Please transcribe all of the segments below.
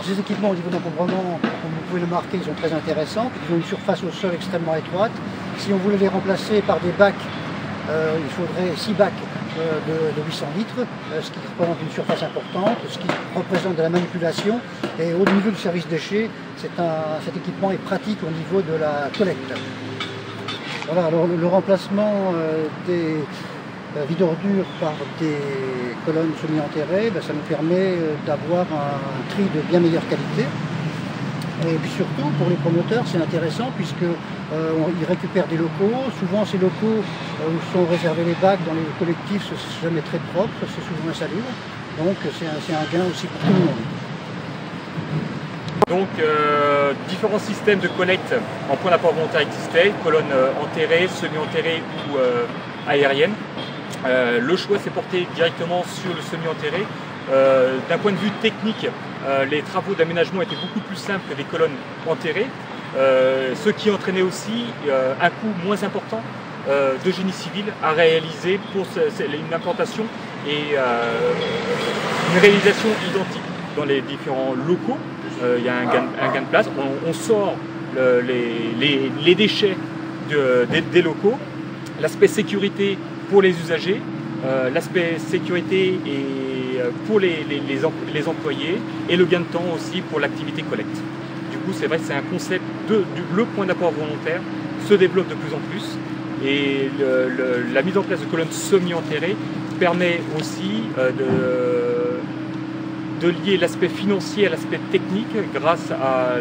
Alors, ces équipements au niveau d'encombrement, comme vous pouvez le marquer, ils sont très intéressants. Ils ont une surface au sol extrêmement étroite. Si on voulait les remplacer par des bacs, il faudrait 6 bacs de 800 litres, ce qui représente une surface importante, ce qui représente de la manipulation. Et au niveau du service déchets, cet équipement est pratique au niveau de la collecte. Voilà, alors le remplacement des vide-ordures par des colonnes semi-enterrées, ça nous permet d'avoir un tri de bien meilleure qualité. Et puis surtout, pour les promoteurs, c'est intéressant puisqu'ils récupèrent des locaux. Souvent, ces locaux où sont réservés les bacs dans les collectifs, c'est jamais très propre, c'est souvent insalubre. Donc, c'est un gain aussi pour tout le monde. Donc, différents systèmes de collecte en point d'apport volontaire existaient, colonnes enterrées, semi-enterrées ou aériennes. Le choix s'est porté directement sur le semi-enterré. D'un point de vue technique, les travaux d'aménagement étaient beaucoup plus simples que les colonnes enterrées, ce qui entraînait aussi un coût moins important de génie civil à réaliser pour une implantation et une réalisation identique dans les différents locaux. Il y a un gain de place, on sort les déchets des locaux, l'aspect sécurité pour les usagers, l'aspect sécurité pour les employés et le gain de temps aussi pour l'activité collecte. Du coup, c'est vrai que c'est un concept le point d'apport volontaire se développe de plus en plus et la mise en place de colonnes semi-enterrées permet aussi de lier l'aspect financier à l'aspect technique grâce à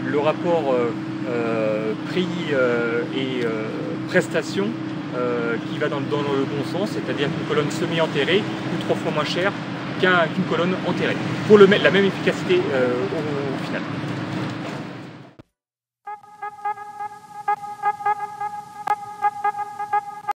le rapport prix et prestation qui va dans le bon sens, c'est-à-dire qu'une colonne semi-enterrée coûte 3 fois moins cher qu'une colonne enterrée, pour la même efficacité au final.